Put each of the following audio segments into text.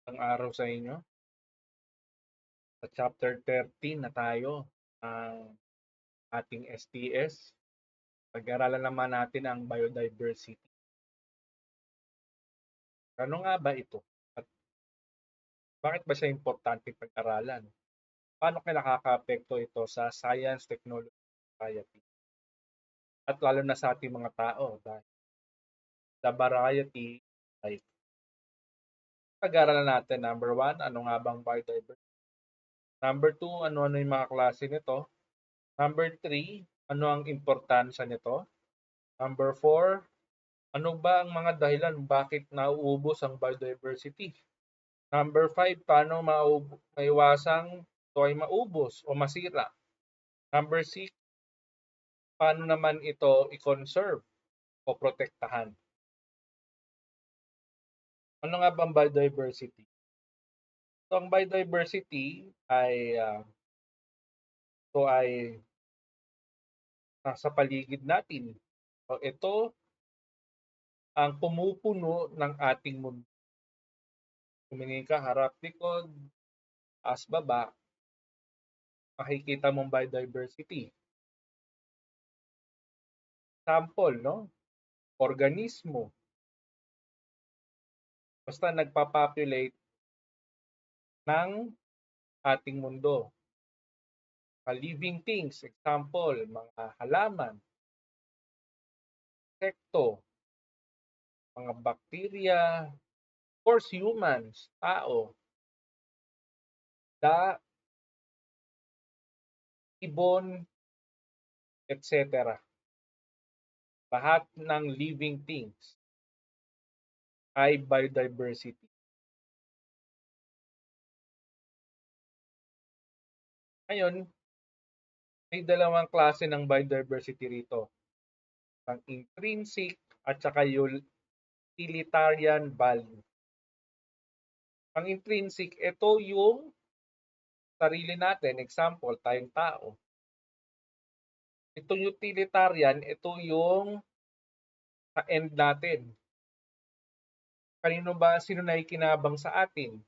Ang araw sa inyo. Sa chapter 13 na tayo ng ating STS. Pag-aralan naman natin ang biodiversity. Ano nga ba ito? At bakit ba siya importante pag-aralan? Paano kaya nakaka-apekto ito sa science, technology, society? At lalo na sa ating mga tao dahil the variety life. Pag-aralan natin, number one, ano nga bang biodiversity? Number two, ano-ano yung mga klase nito? Number three, ano ang importansya nito? Number four, ano ba ang mga dahilan bakit nauubos ang biodiversity? Number five, paano maiwasang ito ay maubos o masira? Number six, paano naman ito i-conserve o protektahan? Ano nga ba ang biodiversity? So, ang biodiversity ay nasa paligid natin. So, ito ang pumupuno ng ating mundo. Tumingin ka harap likod, taas baba, makikita mong biodiversity. Sample, no? Organismo. Basta nagpa-populate ng ating mundo. Living things, example, mga halaman, insekto, mga bacteria, of course humans, tao, da, ibon, etc. Lahat ng living things ay biodiversity. Ngayon, may dalawang klase ng biodiversity rito. Ang intrinsic at saka utilitarian value. Ang intrinsic, ito yung sarili natin, example, tayong tao. Itong utilitarian, ito yung sa end natin. Sino nakikinabang sa atin?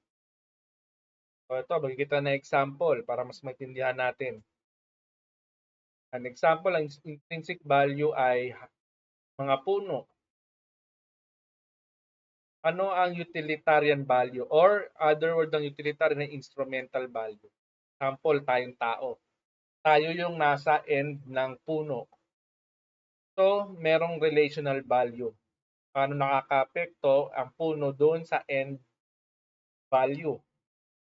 So ito, magkikita na example para mas maintindihan natin. An example, ang intrinsic value ay mga puno. Ano ang utilitarian value? Or other word ng utilitarian ay instrumental value. Example, tayong tao. Tayo yung nasa end ng puno. So, merong relational value. Paano nakaka-apekto ang puno doon sa end value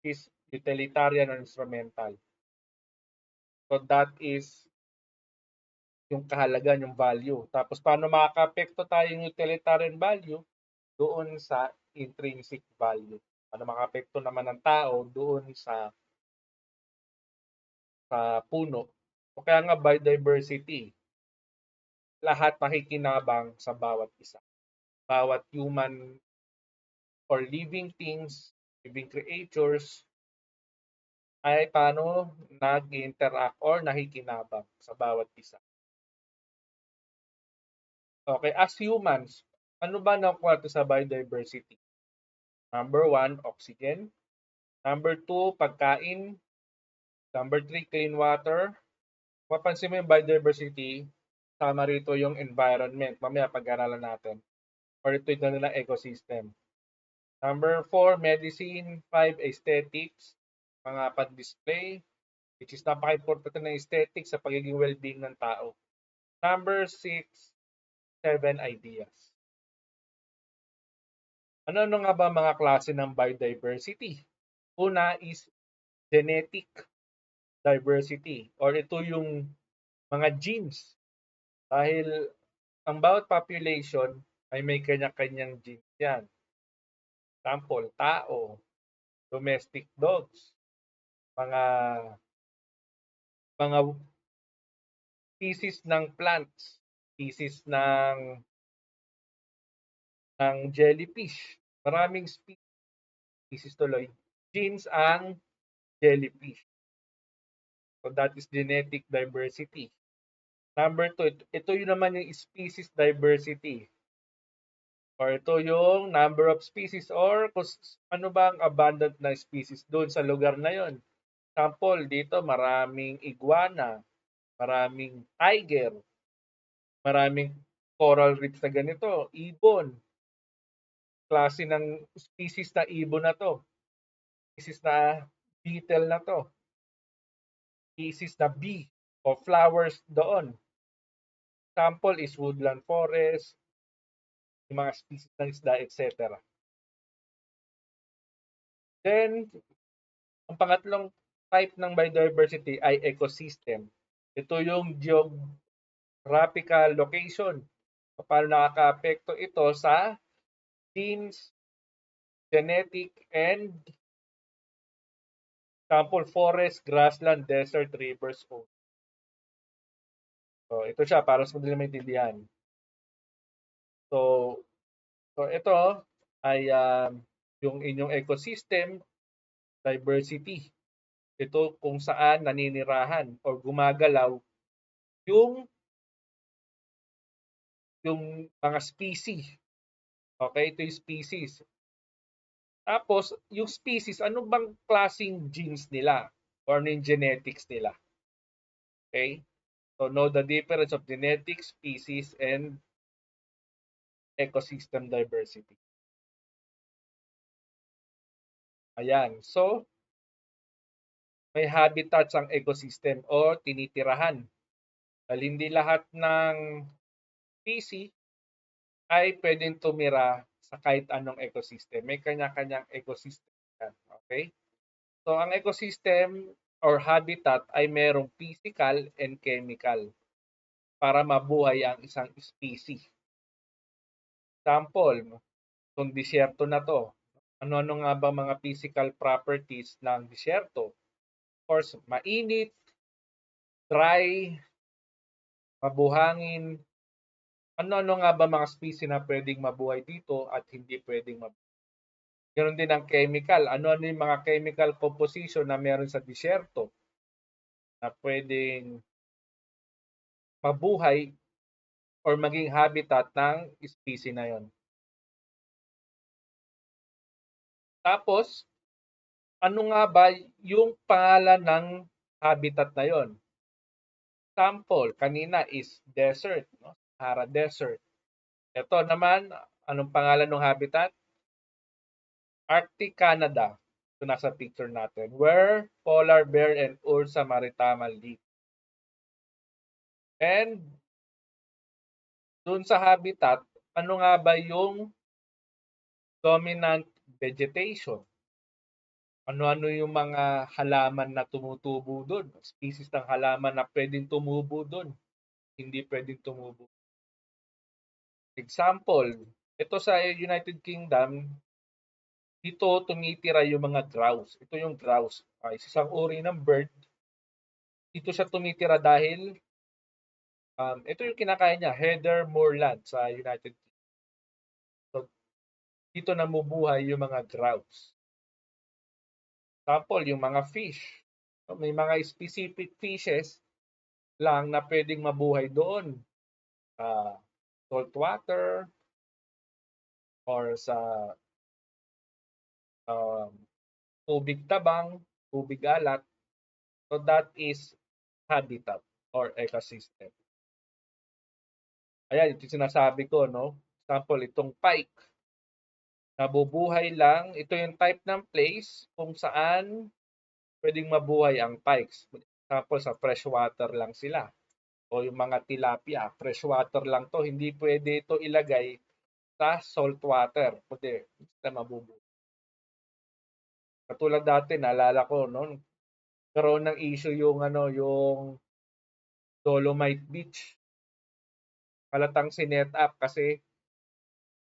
is utilitarian or instrumental. So that is yung kahalagan, yung value. Tapos paano makaka-apekto tayo yung utilitarian value doon sa intrinsic value. Paano makaka-apekto naman ng tao doon sa puno. O kaya nga biodiversity, lahat makikinabang sa bawat isa. Bawat human or living things, living creatures, ay paano nag-interact or nakikinabang sa bawat isa. Okay, as humans, ano ba nakuha sa biodiversity? Number one, oxygen. Number two, pagkain. Number three, clean water. Mapansin mo yung biodiversity, sama rito yung environment. Mamaya pag-aralan natin. Or ito yung nilang ecosystem. Number four, medicine. Five, aesthetics. Mga pan-display, which is napaka-important ng aesthetics sa pagiging well-being ng tao. Number six, seven, ideas. Ano nga ba mga klase ng biodiversity? Una is genetic diversity or ito yung mga genes. Dahil ang bawat population ay may kanya-kanyang genes yan. Example, tao, domestic dogs, mga mga species ng plants, species ng jellyfish. Maraming species tuloy. Genes ang jellyfish. So that is genetic diversity. Number two, ito yun naman yung species diversity. Or ito yung number of species or kung ano ba ang abundant na species doon sa lugar na yon. Example, dito maraming iguana, maraming tiger, maraming coral reefs na ganito, ibon. Klase ng species na ibon na to. Species na beetle na to. Species na bee o flowers doon. Example is woodland forest, yung mga species ng isda, etc. Then, ang pangatlong type ng biodiversity ay ecosystem. Ito yung geographical location. Paano nakaka-apekto ito sa genes, genetic, and example, forest, grassland, desert, rivers, ocean. So, ito siya para sa madali maintindihan. So, ito ay yung inyong ecosystem diversity. Ito kung saan naninirahan o gumagalaw yung mga species. Okay, ito yung species. Tapos, yung species, ano bang klaseng genes nila? Or ano yung genetics nila? Okay? So, know the difference of genetics, species, and ecosystem diversity. Ayan. So, may habitats ang ecosystem o tinitirahan. Dahil hindi lahat ng species ay pwedeng tumira sa kahit anong ecosystem. May kanya-kanyang ecosystem yan. Okay? So, ang ecosystem or habitat ay merong physical and chemical para mabuhay ang isang species. Example, itong disyerto na to. Ano-ano nga ba mga physical properties ng disyerto? Of course, mainit, dry, mabuhangin. Ano-ano nga ba mga species na pwedeng mabuhay dito at hindi pwedeng mabuhay? Ganon din ang chemical. Ano-ano yung mga chemical composition na meron sa disyerto na pwedeng mabuhay or maging habitat ng species na yon. Tapos, ano nga ba yung pangalan ng habitat na yon? Example, kanina is desert, no? Sahara Desert. Ito naman, anong pangalan ng habitat? Arctic Canada. Ito nasa picture natin. Where polar bear and Ursa maritama live. And dun sa habitat, ano nga ba yung dominant vegetation? Ano-ano yung mga halaman na tumutubo doon? Species ng halaman na pwedeng tumubo doon, hindi pwedeng tumubo. Example, ito sa United Kingdom, dito tumitira yung mga grouse. Ito yung grouse. Isang uri ng bird. Dito siya tumitira dahil ito yung kinakain niya, heather moorland sa United Kingdom. So, dito namubuhay yung mga grouse. Example, yung mga fish. So, may mga specific fishes lang na pwedeng mabuhay doon. Salt water or sa tubig tabang, tubig alat. So that is habitat or ecosystem. Ayan, ito sinasabi ko, no? Example, itong pike. Nabubuhay lang. Ito yung type ng place kung saan pwedeng mabuhay ang pikes. Example, sa freshwater lang sila. O yung mga tilapia, freshwater lang to. Hindi pwede ito ilagay sa saltwater. Pwede, sila mabubuhay. Katulad dati, naalala ko, no? Karoon ng issue yung yung Dolomite Beach. Halatang sinet up kasi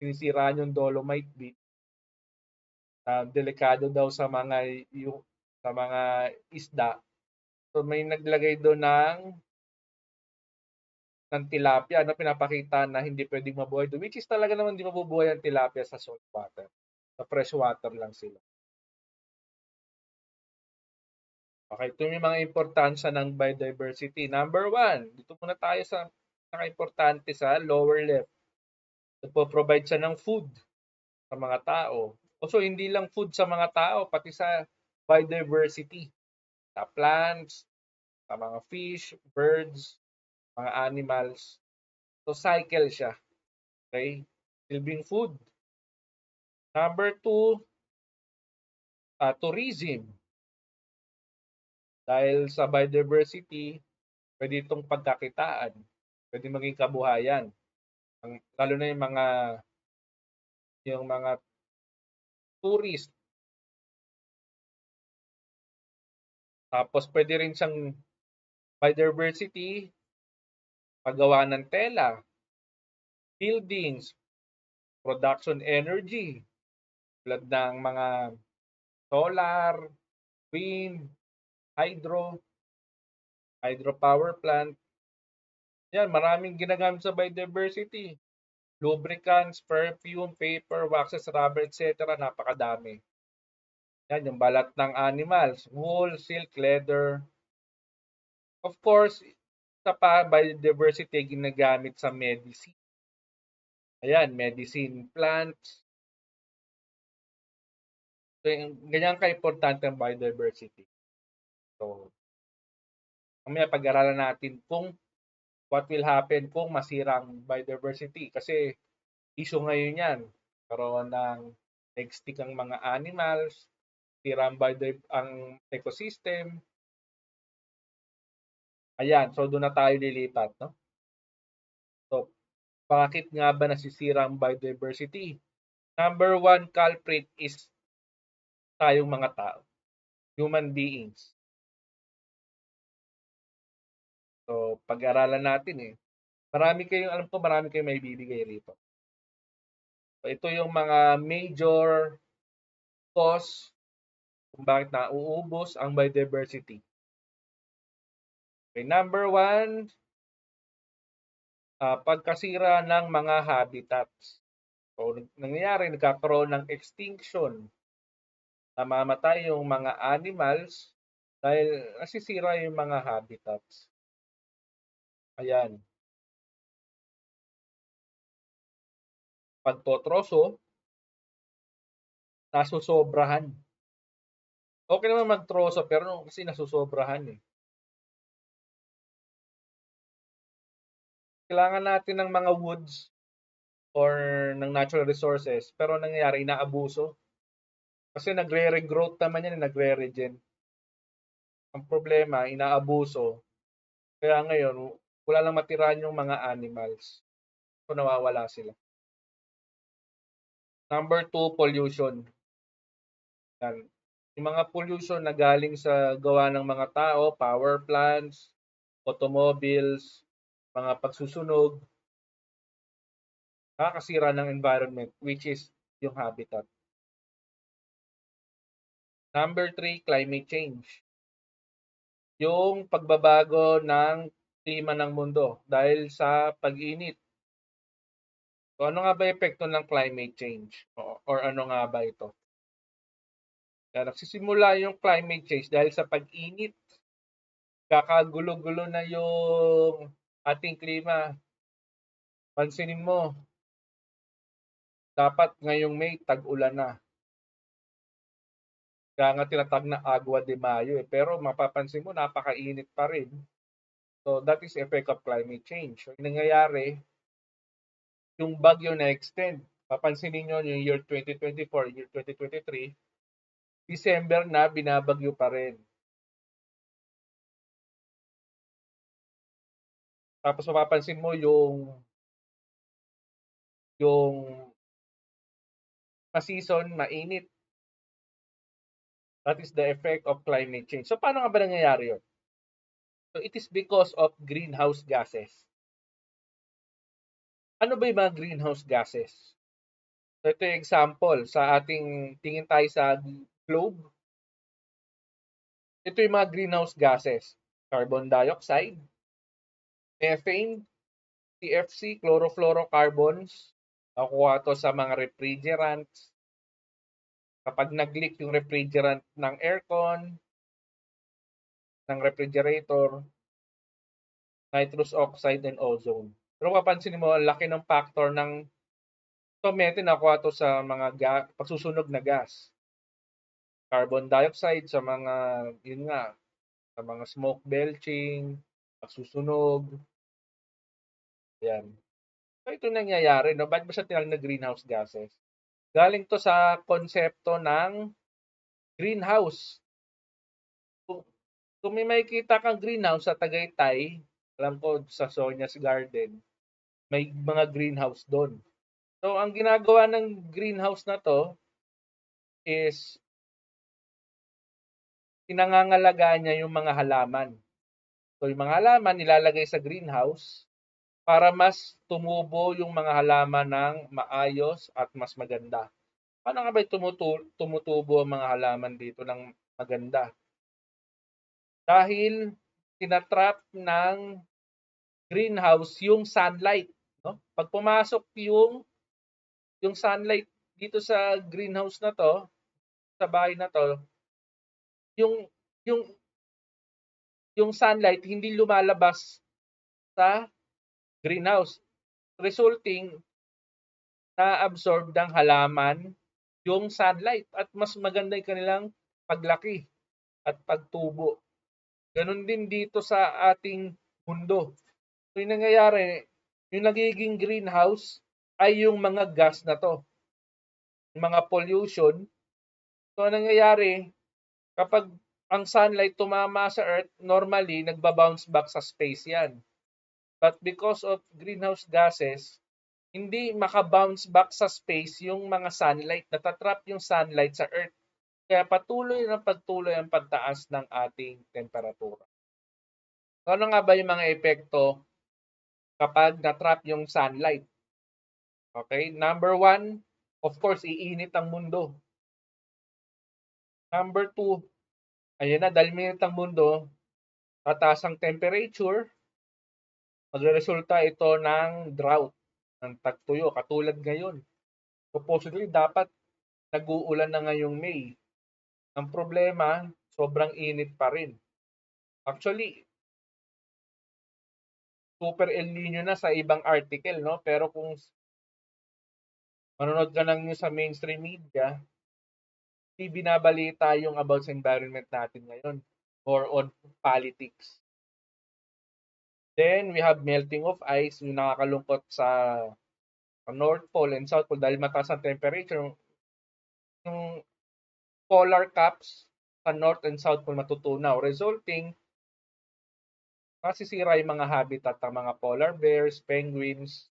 sinisiraan yung Dolomite Beach. Delikado daw sa mga isda. So may naglagay doon ng tilapia na pinapakita na hindi pwedeng mabuhay doon. Which is talaga naman hindi mabubuhay ang tilapia sa salt water. Sa fresh water lang sila. Okay, ito yung mga importansya ng biodiversity. Number 1, dito muna tayo sa naka-importante sa lower left. Nagpo-provide siya ng food sa mga tao. So, hindi lang food sa mga tao, pati sa biodiversity. Sa plants, sa mga fish, birds, mga animals. So, cycle siya. Okay? Silbing food. Number two, tourism. Dahil sa biodiversity, pwede itong pagkakitaan. Pwede maging kabuhayan. Lalo na yung mga tourist. Tapos pwede rin siyang biodiversity, paggawa ng tela, buildings, production energy, tulad ng mga solar, wind, hydropower plant. Yan, maraming ginagamit sa biodiversity. Lubricants, perfume, paper, waxes, rubber, etc. Napakadami. Yan, yung balat ng animals, wool, silk, leather. Of course, sa pa biodiversity ginagamit sa medicine. Ayan, medicine plants. So, ganyan ka-importante ang biodiversity. So, mamaya pag-aralan natin kung what will happen kung masira ang biodiversity. Kasi issue ngayon yan. Karoon ng extinct ang mga animals, sira ang ecosystem. Ayan, so doon na tayo lilipat. No? So, bakit nga ba nasisira ang biodiversity? Number one culprit is tayong mga tao, human beings. So, pag-aralan natin eh. Alam ko marami kayong may bibigay rito. So, ito yung mga major cause kung bakit nauubos ang biodiversity. Okay, number one, pagkasira ng mga habitats. So, nangyayari, nagkakaroon ng extinction. Namamatay yung mga animals dahil nasisira yung mga habitats. Ayan. Pagtotroso, nasusobrahan. Okay naman magtroso pero kasi nasusobrahan eh. Kailangan natin ng mga woods or ng natural resources pero nangyayari inaabuso. Kasi nagre-regrowth naman yan, nagre-regen. Ang problema, inaabuso. Kaya ngayon, wala lang matirahan yung mga animals. So nawawala sila. Number two, pollution. Yan. Yung mga pollution na galing sa gawa ng mga tao, power plants, automobiles, mga pagsusunog, nakakasira ng environment, which is yung habitat. Number three, climate change. Yung pagbabago ng klima ng mundo dahil sa pag-init. So ano nga ba epekto ng climate change? Or ano nga ba ito? Kaya nagsisimula yung climate change dahil sa pag-init. Kakagulo-gulo na yung ating klima. Pansinin mo, dapat ngayong May, tag-ulan na. Kaya nga tinatag na Agua de Mayo eh. Pero mapapansin mo, napakainit pa rin. So that is effect of climate change. So yung nangyayari, yung bagyo na extend. Papansinin nyo yung year 2024, year 2023, December na, binabagyo pa rin. Tapos mapapansin mo yung season, mainit. That is the effect of climate change. So paano nga ba nangyayari yun? So it is because of greenhouse gases. Ano ba yung mga greenhouse gases? So ito yung example. Sa ating tingin tayo sa globe. Ito yung mga greenhouse gases. Carbon dioxide, methane, CFC, chlorofluorocarbons. Nakuha to sa mga refrigerants. Kapag nag-leak yung refrigerant ng aircon, ng refrigerator, nitrous oxide and ozone. Pero papansin mo, ang laki ng factor ng So, methane nakuha to sa mga pagsusunog na gas. Carbon dioxide sa mga, yun nga, sa mga smoke belching, pagsusunog, yan. So, ito nangyayari, no? Bakit ba siya tinawag na greenhouse gases? Galing to sa konsepto ng greenhouse. Kung may makikita kang greenhouse sa Tagaytay, alam ko sa Sonia's Garden, may mga greenhouse doon. So, ang ginagawa ng greenhouse na to is pinangangalagaan niya yung mga halaman. So, yung mga halaman nilalagay sa greenhouse para mas tumubo yung mga halaman ng maayos at mas maganda. Paano nga ba tumutubo ang mga halaman dito ng maganda? Dahil tinatrap ng greenhouse yung sunlight, no? Pag pumasok yung sunlight dito sa greenhouse na to, sa bahay na to, yung yung yung sunlight hindi lumalabas sa greenhouse, resulting na-absorb ng halaman yung sunlight at mas maganda yung kanilang paglaki at pagtubo. Ganon din dito sa ating mundo. So, yung nangyayari, yung nagiging greenhouse ay yung mga gas na to, yung mga pollution. So, ang nangyayari, kapag ang sunlight tumama sa Earth, normally, nagba-bounce back sa space yan. But because of greenhouse gases, hindi maka-bounce back sa space yung mga sunlight. Natatrap yung sunlight sa Earth. Kaya patuloy ang pagtaas ng ating temperatura. So, ano nga ba yung mga epekto kapag natrap yung sunlight? Okay, number one, of course, iinit ang mundo. Number two, ayan na, dahil mainit ang mundo, tataas ang temperature, magresulta ito ng drought, ng tagtuyo, katulad ngayon. Supposedly, dapat nag-uulan na ngayong May. Ang problema, sobrang init pa rin. Actually, super El Nino na sa ibang article, no? Pero kung manonood ka ng news sa mainstream media, hindi binabalita yung about sa environment natin ngayon or on politics. Then, we have melting of ice, yung nakakalungkot sa North Pole and South Pole dahil mataas ang temperature. Yung polar caps sa North and South Pole matutunaw, resulting masisira yung mga habitat ng mga polar bears, penguins.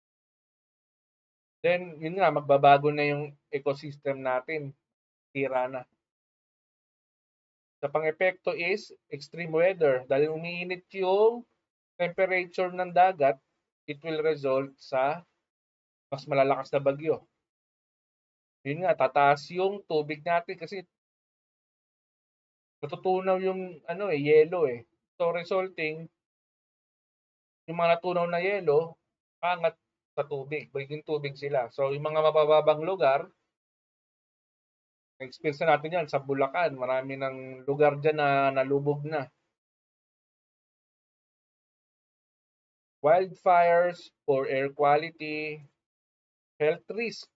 Then, yun nga, magbabago na yung ecosystem natin. Tira na. Sa pang-epekto is extreme weather. Dahil umiinit yung temperature ng dagat, it will result sa mas malalakas na bagyo. Yun nga, tataas yung tubig natin kasi natutunaw yung yelo eh. So resulting, yung mga natunaw na yelo, angat sa tubig, magiging tubig sila. So yung mga mabababang lugar, experience na natin yan sa Bulacan, marami ng lugar dyan na nalubog na. Wildfires, poor air quality, health risk,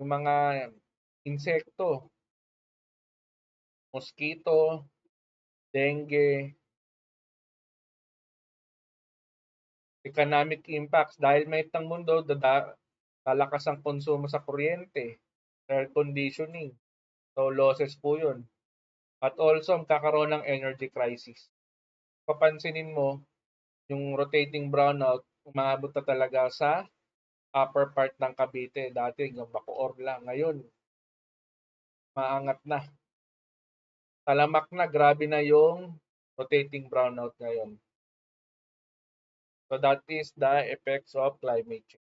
yung mga insekto, mosquito, dengue, economic impacts dahil may itang mundo, lalakas ang konsumo sa kuryente, air conditioning. So losses po yun. At also, kakaroon ng energy crisis. Papansinin mo, yung rotating brownout, umabot na talaga sa upper part ng Cavite. Dati hanggang Bacoor lang. Ngayon, maangat na. Talamak na, grabe na yung rotating brownout ngayon. So that is the effects of climate change.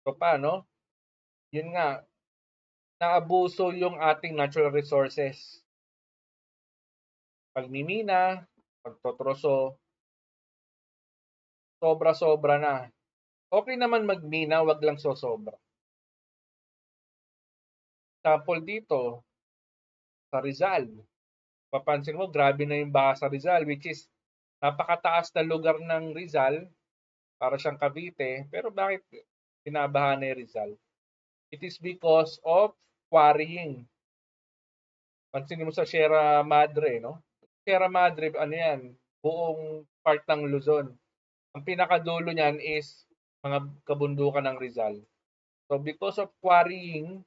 So paano? Yun nga, naabuso yung ating natural resources. Pagmimina, pagtotroso, sobra-sobra na. Okay naman magmina, wag lang sosobra. Sample dito, sa Rizal. Papansin mo, grabe na yung baha sa Rizal, which is napakataas na lugar ng Rizal. Para siyang Cavite, pero bakit binabaha ni Rizal? It is because of quarrying. Pansinin mo sa Sierra Madre, no? Sierra Madre, ano yan, buong part ng Luzon. Ang pinakadulo niyan is mga kabundukan ng Rizal. So because of quarrying,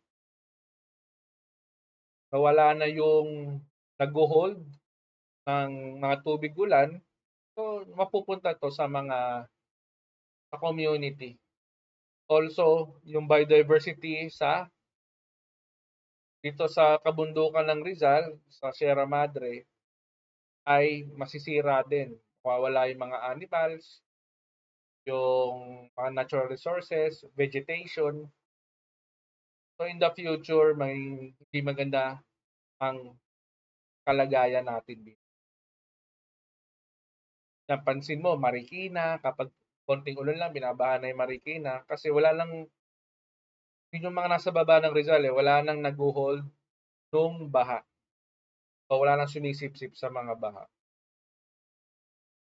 nawala na yung nag-hold ng mga tubig ulan. So mapupunta to sa community. Also, yung biodiversity dito sa kabundukan ng Rizal, sa Sierra Madre, ay masisira din. Mawawala yung mga animals, yung mga natural resources, vegetation. So in the future, may hindi maganda ang kalagayan natin dito. Napansin mo, Marikina, kapag konting ulan lang, binabaha na yung Marikina kasi wala lang, yun yung mga nasa baba ng Rizal, wala nang nag-hold nung baha. O wala nang sumisipsip sa mga baha.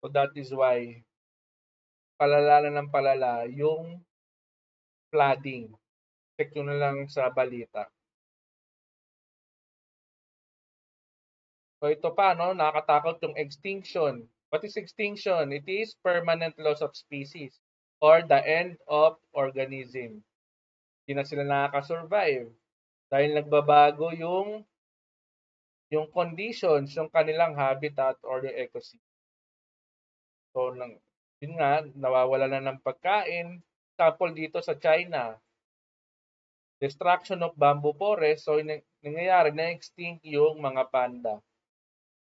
So that is why palala na ng palala yung flooding. Check nyo na lang sa balita. So ito pa, no, nakakatakot yung extinction. What is extinction? It is permanent loss of species or the end of organism. Hindi na sila nakaka-survive dahil nagbabago yung conditions, yung kanilang habitat or yung ecosystem. So, yun nga, nawawala na ng pagkain. Example dito sa China, destruction of bamboo forest. So, nangyayari, na-extinct yung mga panda.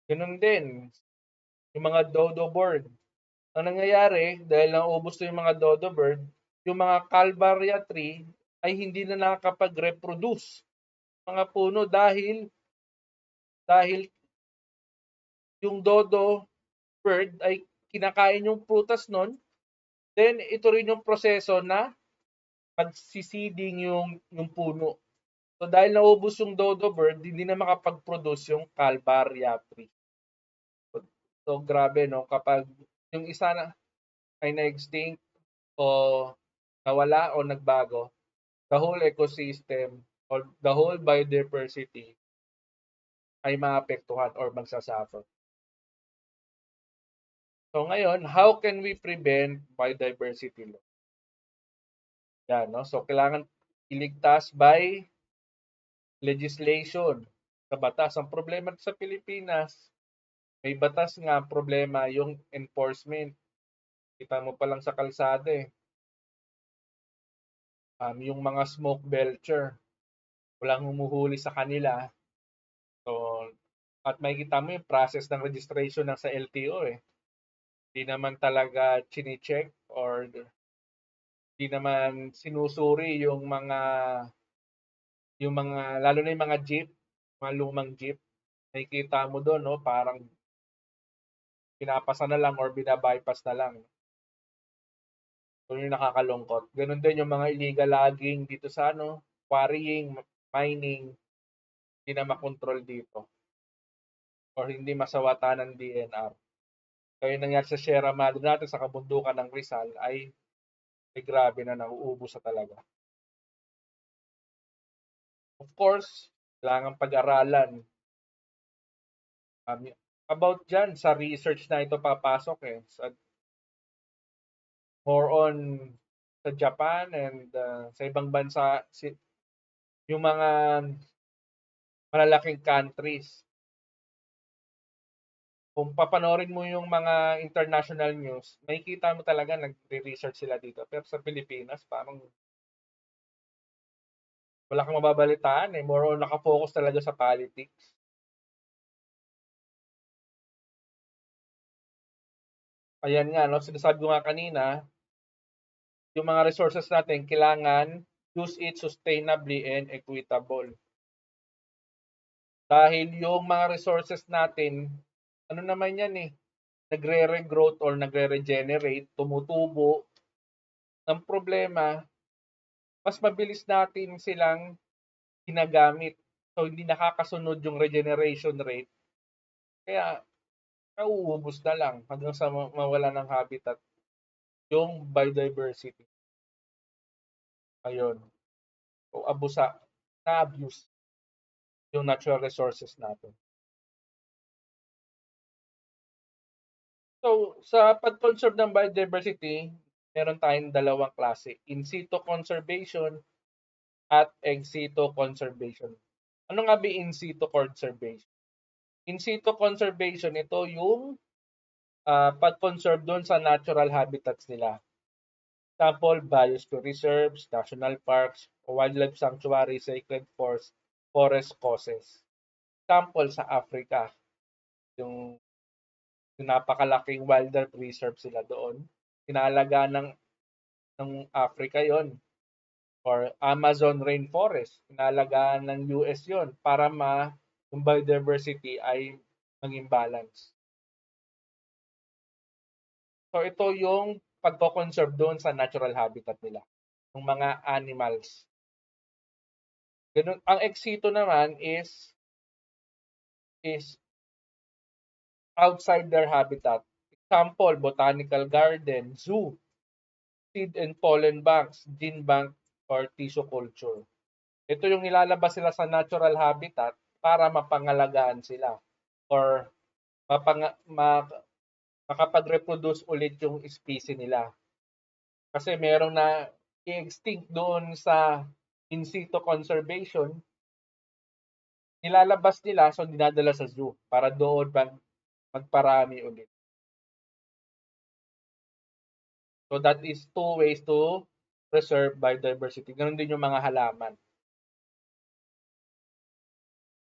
Ganun din, yung mga dodo bird. Ang nangyayari, dahil naubos na yung mga dodo bird, yung mga calvaria tree ay hindi na nakakapag-reproduce mga puno dahil yung dodo bird ay kinakain yung prutas nun, then ito rin yung proseso na pagsisiding yung puno. So dahil naubos yung dodo bird, hindi na makapag-produce yung calvaria tree. So grabe, no, kapag yung isa na ay na-extinct o nawala o nagbago, the whole ecosystem or the whole biodiversity ay maapektuhan or magsasuffer. So ngayon, how can we prevent biodiversity loss? Yan, no? So kailangan iligtas by legislation sa batas. Ang problema sa Pilipinas, may batas nga, problema yung enforcement. Kita mo pa lang sa kalsada eh. Yung mga smoke belcher, walang humuhuli sa kanila. So, at makikita mo yung process ng registration ng sa LTO eh. Hindi naman talaga chine-check or hindi naman sinusuri yung mga lalo na yung mga jeep, mga lumang jeep. Nakikita mo doon, no, parang pinapasa na lang or binabypass na lang. So yung nakakalungkot. Ganun din yung mga illegal logging dito sa quarrying, mining, hindi na makontrol dito or hindi masawatan ng DNR. Kaya yung nangyari sa Sierra Madre natin sa kabundukan ng Rizal ay grabe na, nauubos na talaga. Of course, kailangan pag-aralan. About dyan, sa research na ito papasok eh. More on sa Japan and sa ibang bansa, yung mga malalaking countries. Kung papanoorin mo yung mga international news, makikita mo talaga nagre-research sila dito. Pero sa Pilipinas, parang wala kang mababalitaan eh. More on nakafocus talaga sa politics. Ayan nga, no? Sinasabi ko nga kanina, yung mga resources natin, kailangan use it sustainably and equitable. Dahil yung mga resources natin, ano naman yan eh, nagre-regrowth or nagre-regenerate, tumutubo. Ang problema, mas mabilis natin silang ginagamit. So, hindi nakakasunod yung regeneration rate. Kaya, nauubos na lang hanggang sa mawala ng habitat. yung biodiversity. Ayun. O na-abuse yung natural resources natin. So, sa pag-conserve ng biodiversity, meron tayong dalawang klase, in situ conservation at ex situ conservation. Ano nga ba in situ conservation? In situ conservation, ito yung pag-conserve doon sa natural habitats nila. Example, biosphere reserves, national parks, wildlife sanctuaries, sacred forest causes. Example sa Africa, yung, yung napakalaking wildlife reserve sila doon. Inaalagaan ng Africa yon or Amazon rainforest. Inaalagaan ng US yon para yung biodiversity ay maging balance. So ito yung pagko-conserve doon sa natural habitat nila, ng mga animals. Ganun, ang ex situ naman is outside their habitat. Example, botanical garden, zoo, seed and pollen banks, gene bank, or tissue culture. Ito yung nilalabas sila sa natural habitat para mapangalagaan sila or makapag-reproduce ulit yung species nila. Kasi merong na i-extinct doon sa in situ conservation, nilalabas nila so dinadala sa zoo para doon magparami ulit. So that is two ways to preserve biodiversity. Ganun din yung mga halaman.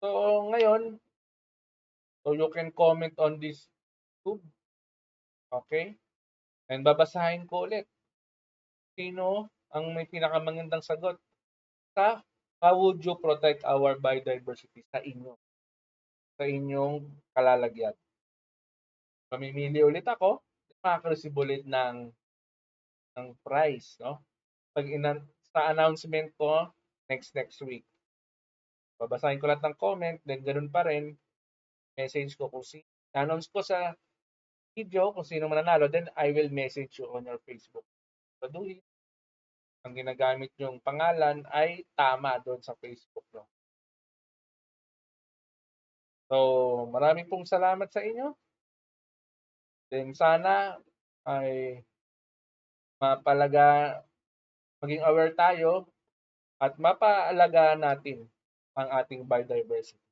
So ngayon, so you can comment on this tube. Okay? And babasahin ko ulit. Sino ang may pinakamagandang sagot sa how would you protect our biodiversity sa inyo? Sa inyong kalalagyan. Mamimili ulit ako, makaka-receive ulit ng prize, no? Sa announcement ko next week. Babasahin ko lahat ng comment, then ganun pa rin, message ko kung announce ko sa video kung sino mananalo, then I will message you on your Facebook. So do it. Ang ginagamit yung pangalan ay tama doon sa Facebook, no? So, maraming pong salamat sa inyo. Then sana ay maging aware tayo at mapaalagaan natin ang ating biodiversity.